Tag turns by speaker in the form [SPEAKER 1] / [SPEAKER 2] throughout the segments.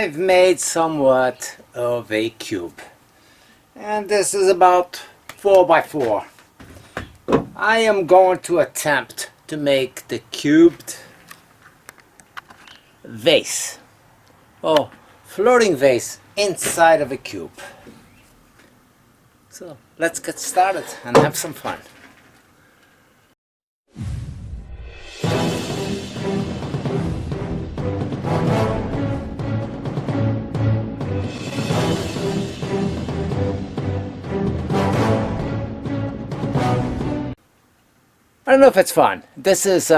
[SPEAKER 1] I've made somewhat of a cube, and this is about 4 by 4. I am going to attempt to make the cubed vase, or floating vase inside of a cube. So let's get started and have some fun. I don't know if it's fun. This is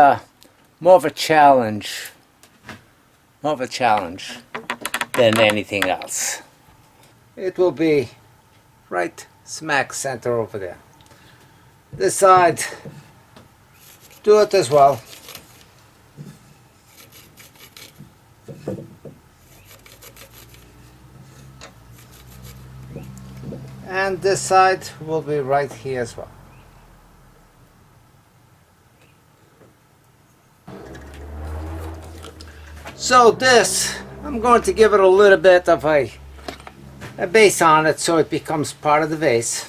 [SPEAKER 1] more of a challenge than anything else. It will be right smack center over there. This side, do it as well. And this side will be right here as well. So this, I'm going to give it a little bit of a base on it so it becomes part of the vase,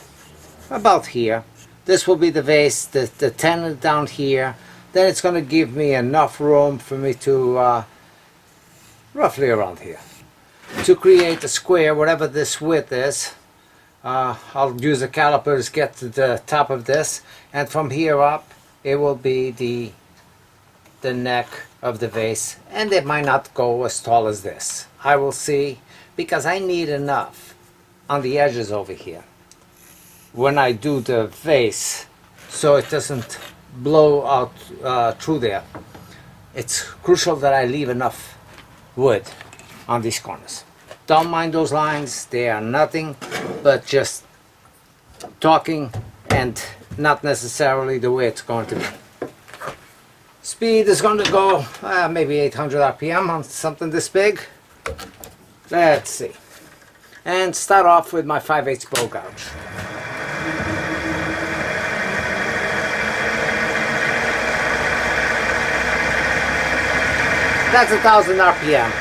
[SPEAKER 1] about here. This will be the vase, the tenon down here. Then it's going to give me enough room for me to, roughly around here, to create a square, whatever this width is. I'll use the calipers to get to the top of this, and from here up it will be the neck of the vase, and it might not go as tall as this. I will see, because I need enough on the edges over here when I do the vase so it doesn't blow out through there. It's crucial that I leave enough wood on these corners. Don't mind those lines, they are nothing but just talking and not necessarily the way it's going to be. Speed is going to go maybe 800 RPM on something this big. Let's see. And start off with my 5/8 bow gouge. That's 1000 RPM.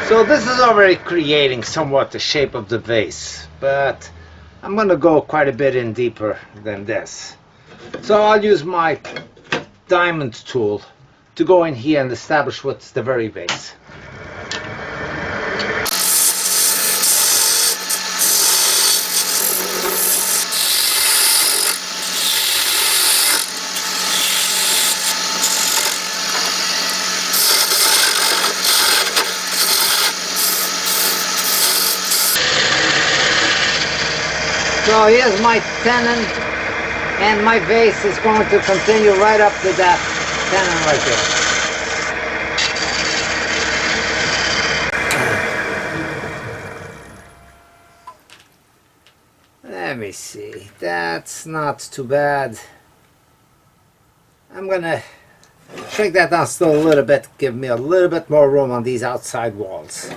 [SPEAKER 1] So this is already creating somewhat the shape of the vase, but I'm going to go quite a bit in deeper than this. So I'll use my diamond tool to go in here and establish what's the very base. So here's my tenon, and my vase is going to continue right up to that tenon right there. Let me see, that's not too bad. I'm gonna shrink that down still a little bit, give me a little bit more room on these outside walls.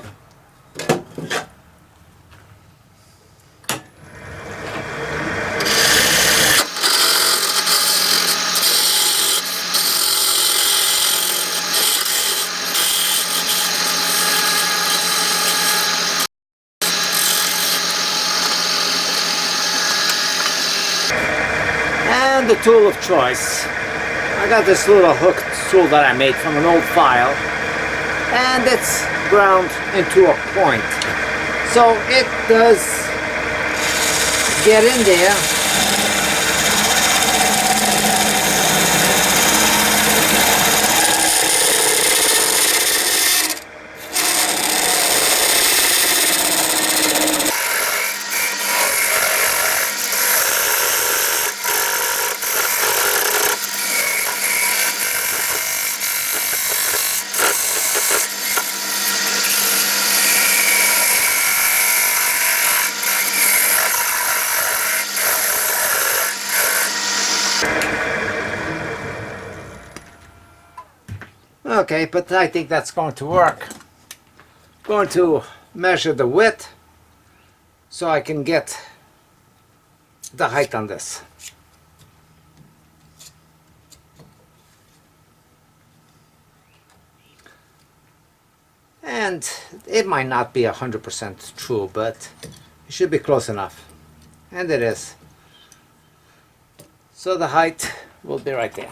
[SPEAKER 1] And the tool of choice. I got this little hook tool that I made from an old file, and it's ground into a point. So it does get in there. Okay, but I think that's going to work. Going to measure the width so I can get the height on this. And it might not be 100% true, but it should be close enough. And it is. So the height will be right there.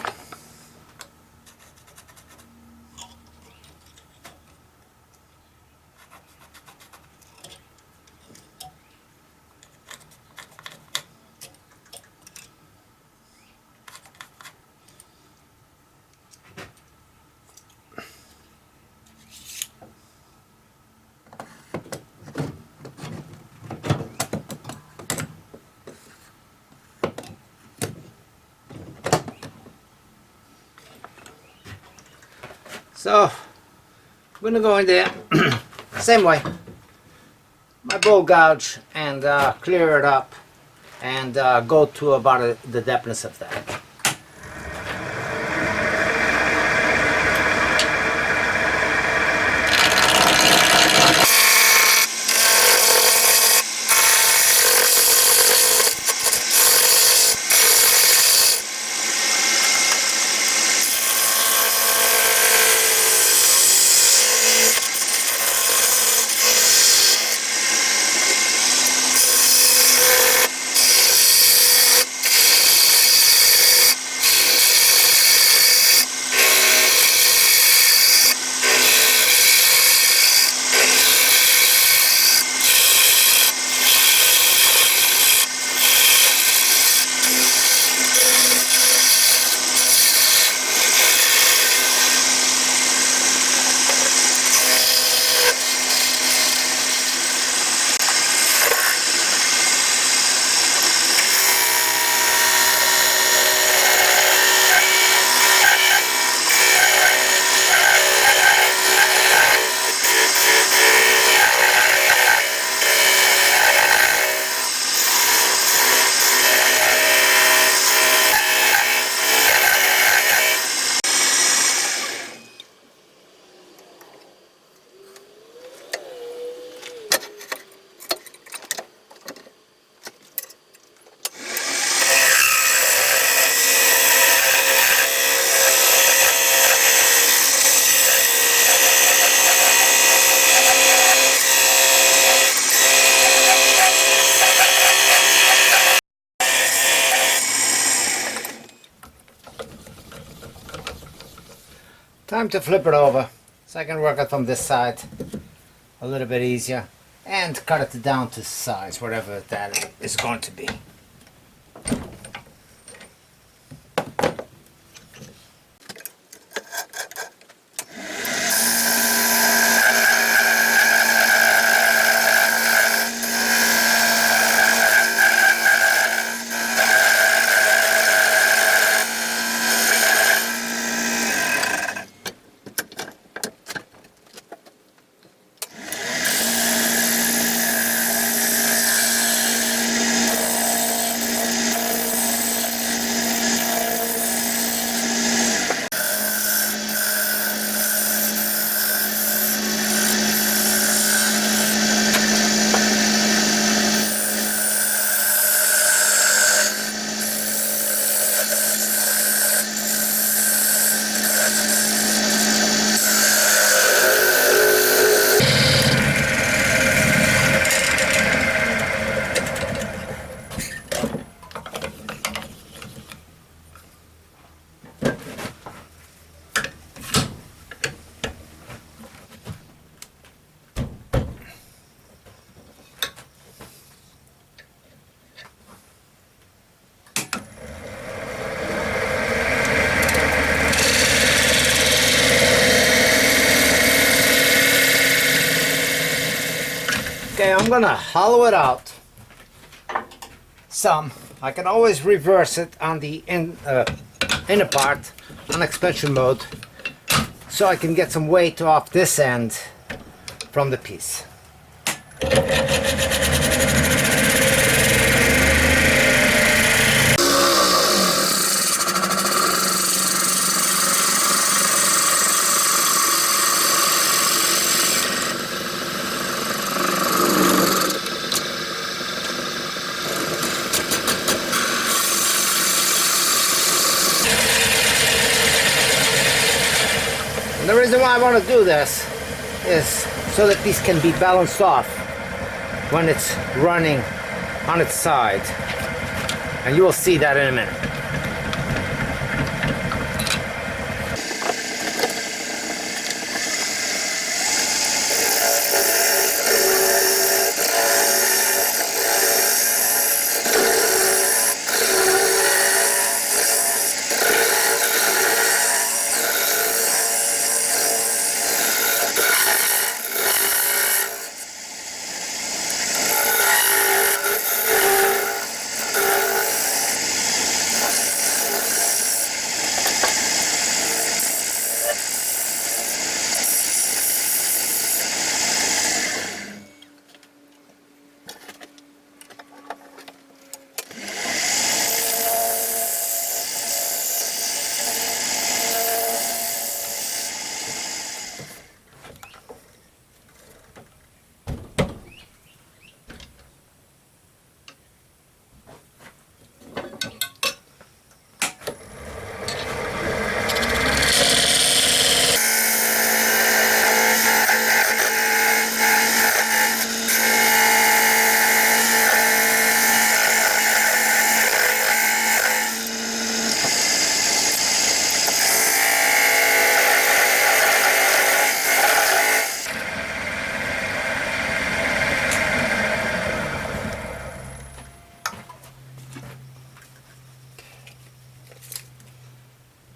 [SPEAKER 1] So I'm going to go in there same way, my bowl gouge, and clear it up and go to about the depthness of that. Time to flip it over so I can work it from this side a little bit easier and cut it down to size, whatever that is going to be. Okay, I'm gonna hollow it out some. I can always reverse it on the inner part on expansion mode so I can get some weight off this end from the piece. why I want to do this is so that these can be balanced off when it's running on its side. And you will see that in a minute.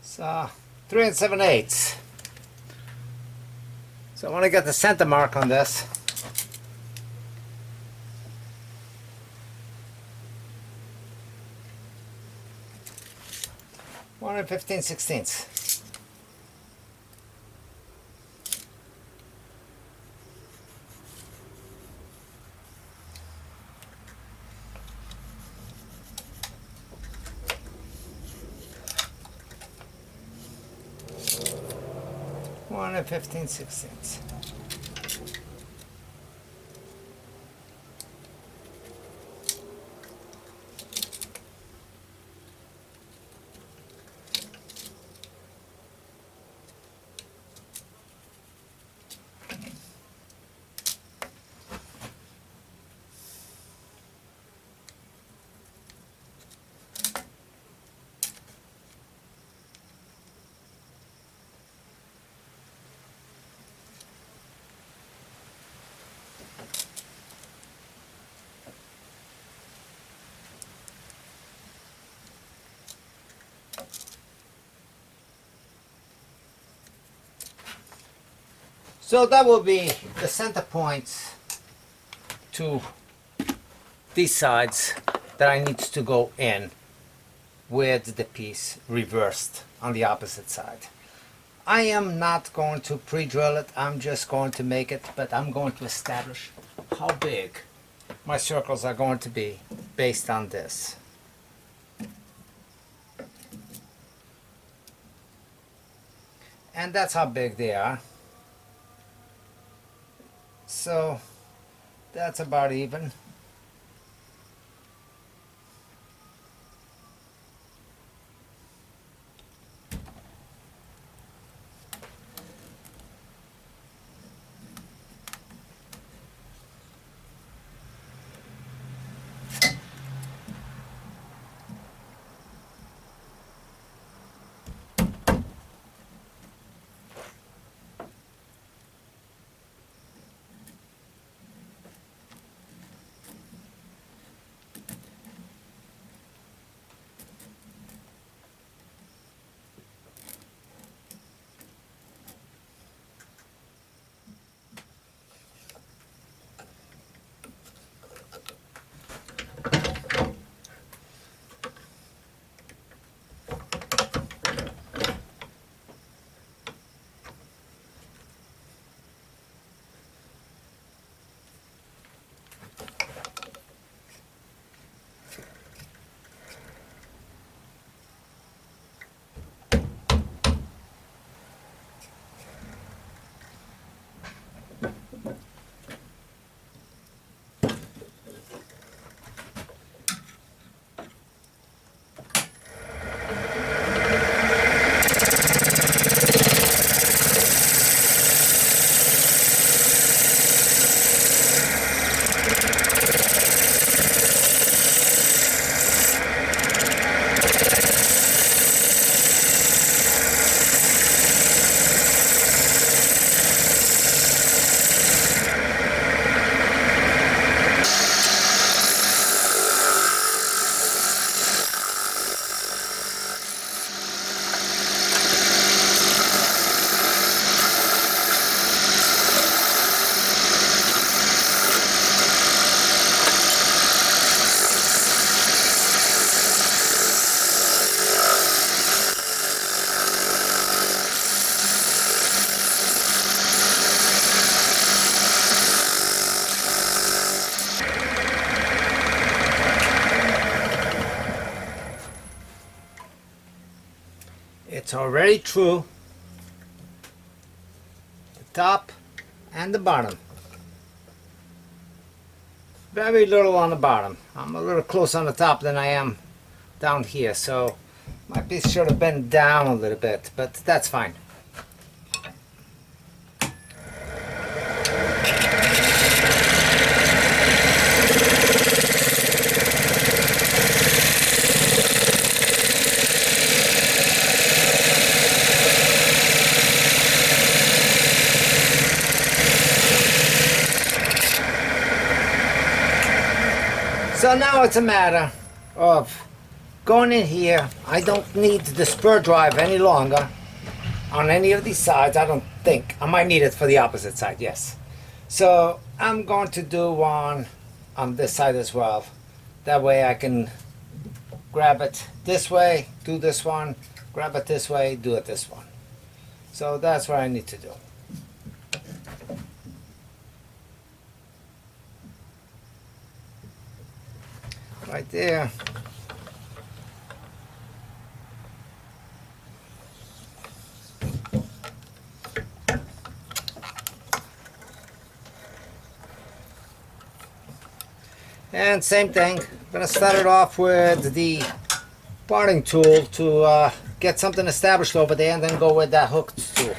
[SPEAKER 1] So 3 7/8. So I want to get the center mark on this. 1 15/16. One and 15/16. So that will be the center points to these sides that I need to go in with the piece reversed on the opposite side. I am not going to pre-drill it, I'm just going to make it, but I'm going to establish how big my circles are going to be based on this. And that's how big they are. So that's about even. It's already true. The top and the bottom. Very little on the bottom. I'm a little closer on the top than I am down here, so my piece should have been down a little bit, but that's fine. So now it's a matter of going in here. I don't need the spur drive any longer on any of these sides. I don't think. I might need it for the opposite side, yes. So I'm going to do one on this side as well. That way I can grab it this way, do this one, grab it this way, do it this one. So that's what I need to do. Right there. And same thing, I'm gonna start it off with the parting tool to get something established over there, and then go with that hooked tool.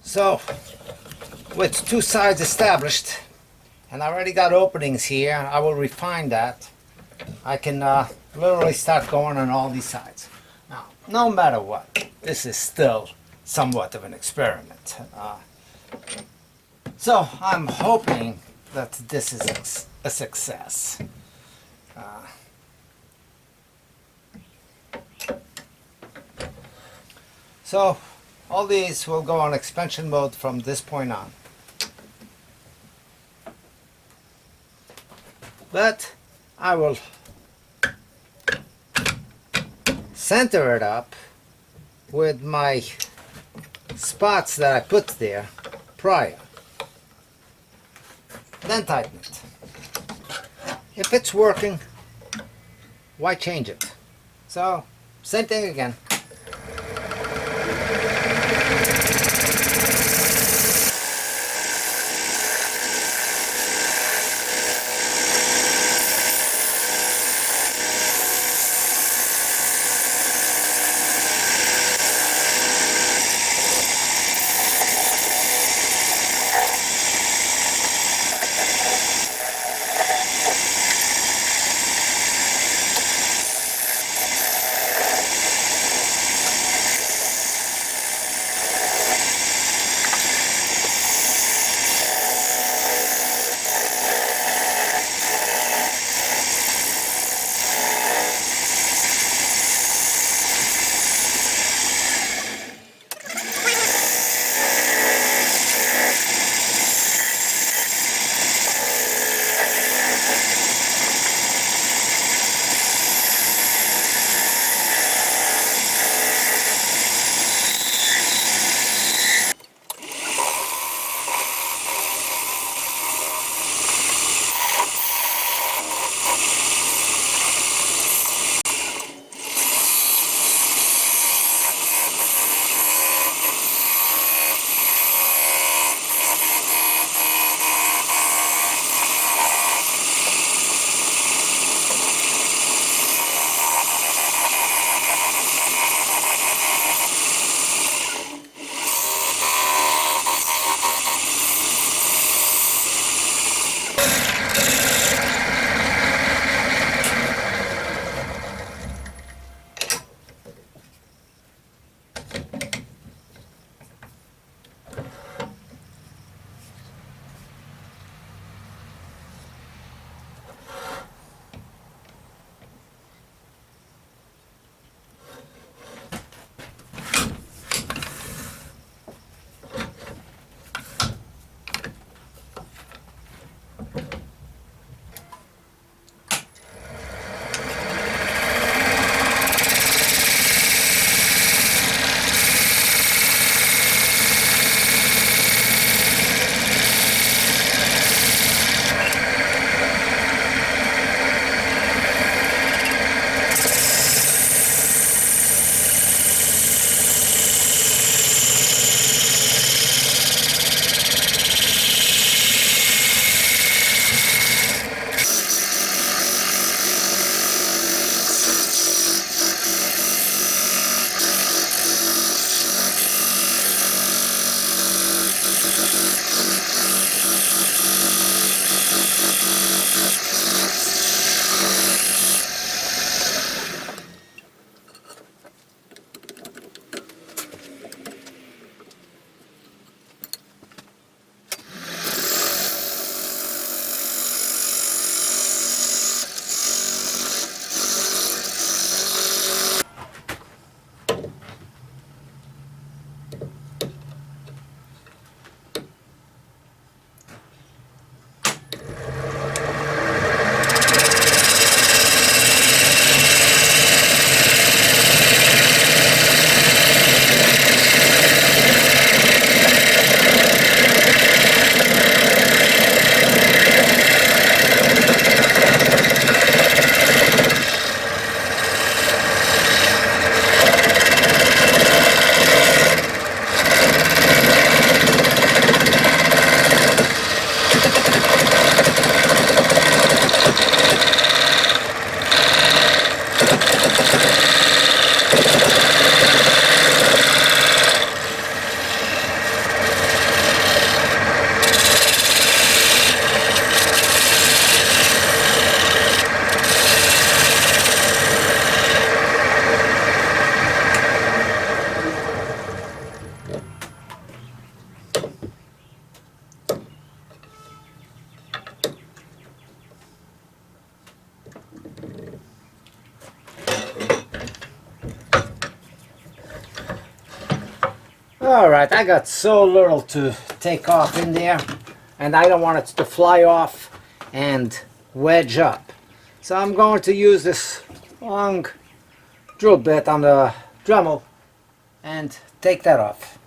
[SPEAKER 1] So, with two sides established, and I already got openings here, I will refine that. I can literally start going on all these sides. Now, no matter what, this is still somewhat of an experiment. So, I'm hoping that this is a success. So, all these will go on expansion mode from this point on. But I will center it up with my spots that I put there prior. Then tighten it. If it's working, why change it? So, same thing again. Alright, I got so little to take off in there, and I don't want it to fly off and wedge up. So I'm going to use this long drill bit on the Dremel and take that off.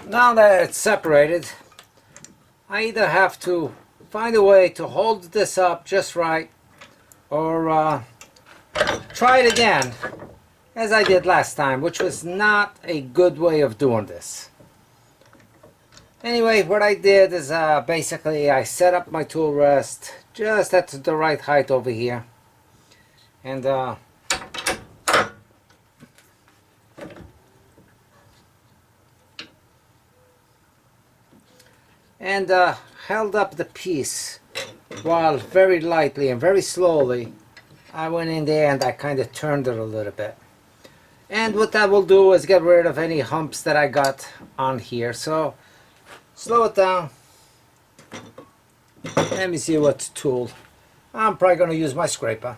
[SPEAKER 1] Now that it's separated, I either have to find a way to hold this up just right, or try it again as I did last time, which was not a good way of doing this. Anyway, what I did is basically I set up my tool rest just at the right height over here, and held up the piece while very lightly and very slowly I went in there and I kind of turned it a little bit. And what that will do is get rid of any humps that I got on here. So slow it down. Let me see what tool. I'm probably going to use my scraper.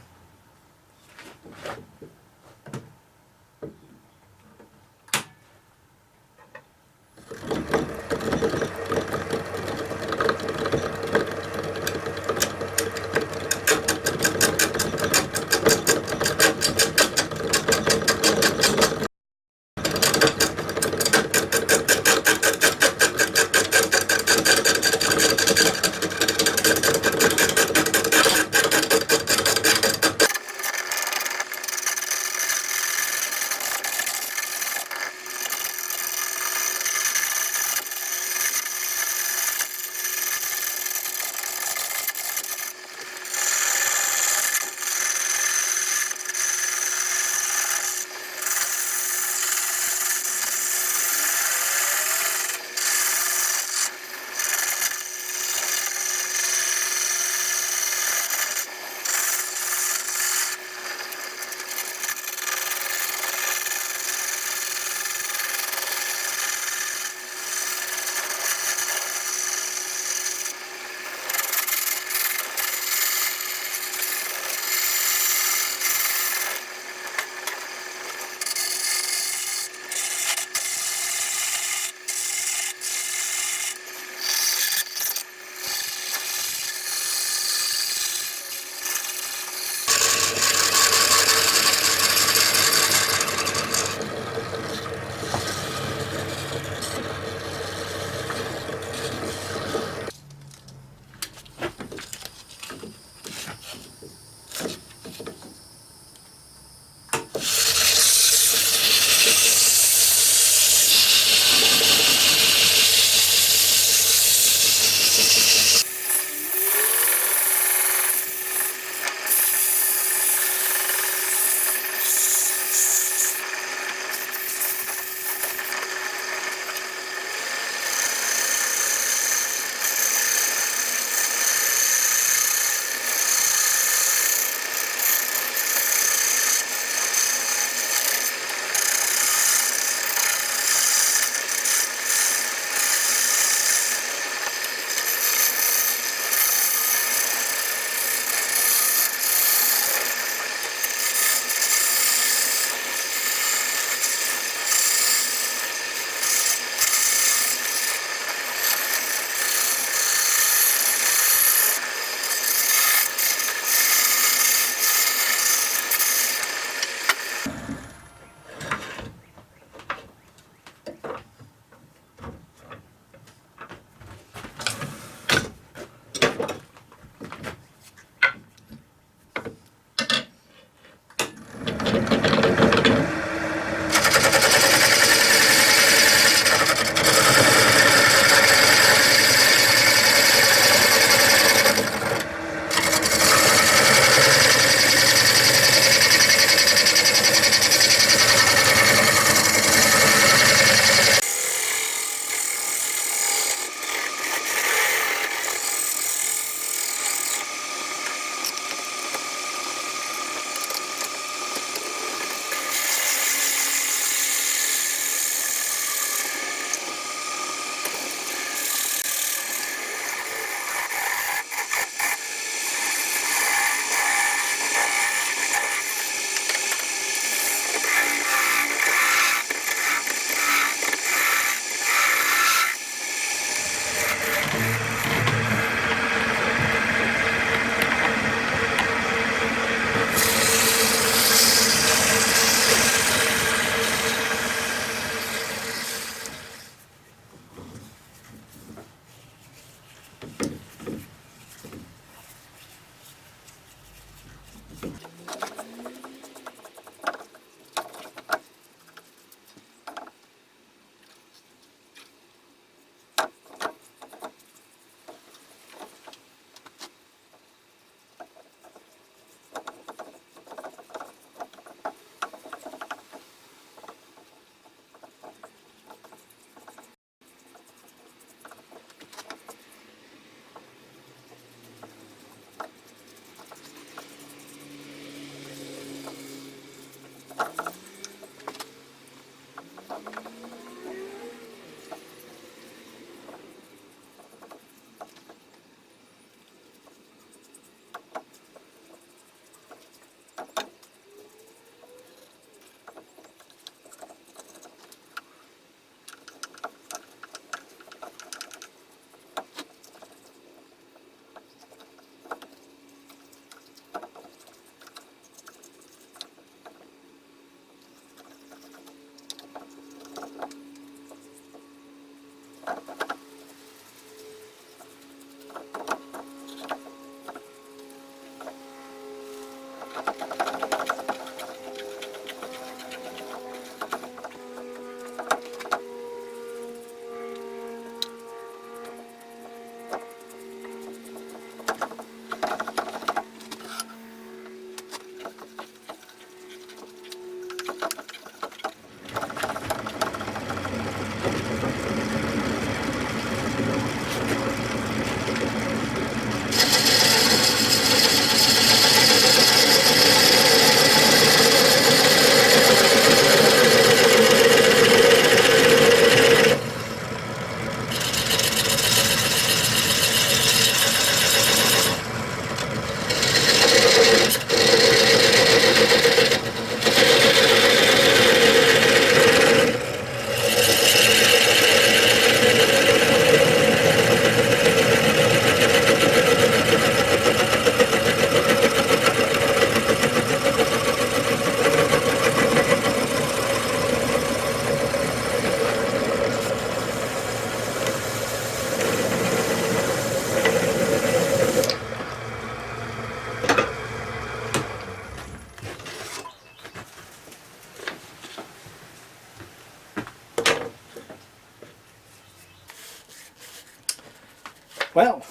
[SPEAKER 1] Well,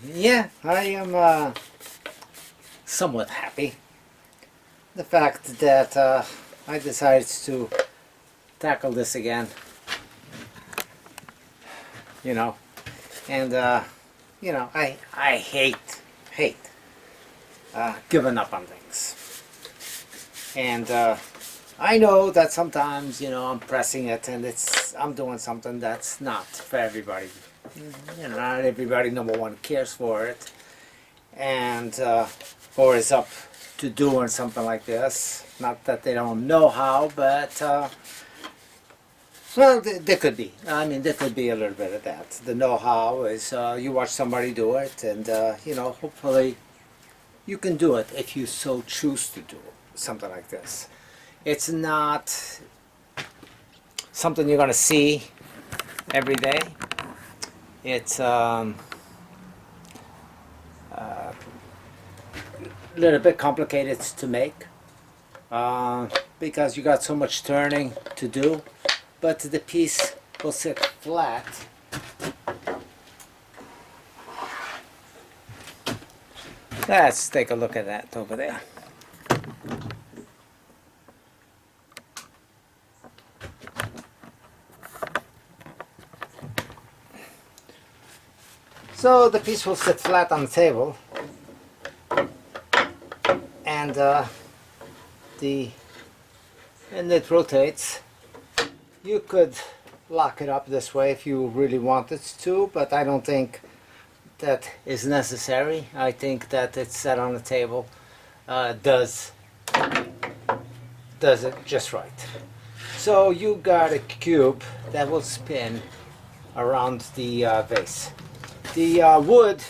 [SPEAKER 1] yeah, I am somewhat happy. The fact that I decided to tackle this again, you know, and you know, I hate giving up on things, and I know that sometimes, you know, I'm pressing it and I'm doing something that's not for everybody. You know, not everybody, number one, cares for it, and or is up to doing something like this. Not that they don't know how, but well, there could be. I mean, there could be a little bit of that. The know-how is you watch somebody do it, and you know, hopefully you can do it if you so choose to do something like this. It's not something you're going to see every day. It's a little bit complicated to make because you got so much turning to do, but the piece will sit flat. Let's take a look at that over there. So the piece will sit flat on the table, and it rotates. You could lock it up this way if you really wanted to, but I don't think that is necessary. I think that it's set on the table does it just right. So you got a cube that will spin around the vase. The wood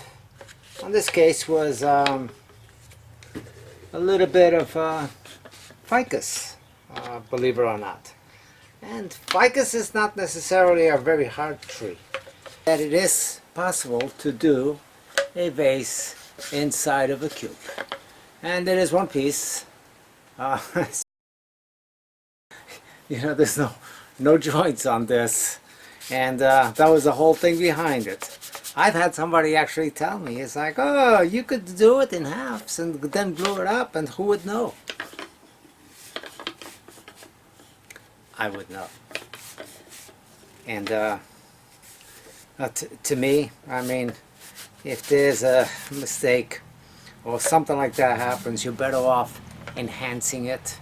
[SPEAKER 1] on this case was a little bit of ficus, believe it or not. And ficus is not necessarily a very hard tree. That it is possible to do a vase inside of a cube. And there is one piece. You know, there's no joints on this, and that was the whole thing behind it. I've had somebody actually tell me, it's like, oh, you could do it in halves and then glue it up, and who would know? I would know. And to me, I mean, if there's a mistake or something like that happens, you're better off enhancing it,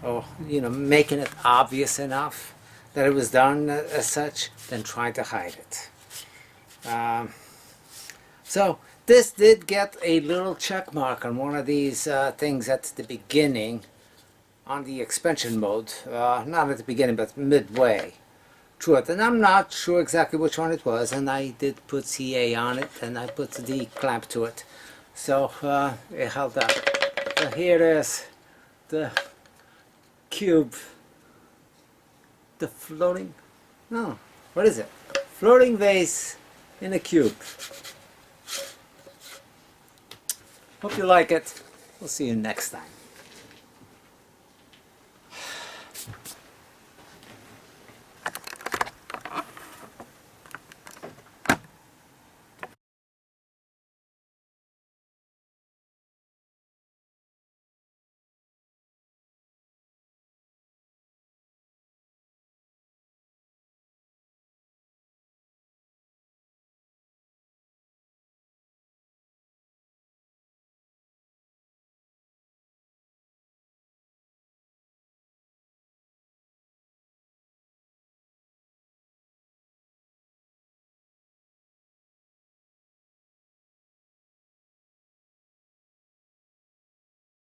[SPEAKER 1] or, you know, making it obvious enough that it was done as such, than trying to hide it. So this did get a little check mark on one of these things at the beginning on the expansion mode. Not at the beginning, but midway through it. And I'm not sure exactly which one it was, and I did put CA on it, and I put the clamp to it. So it held up. So here is the cube. The floating, no, What is it? Floating vase in a cube. Hope you like it. We'll see you next time.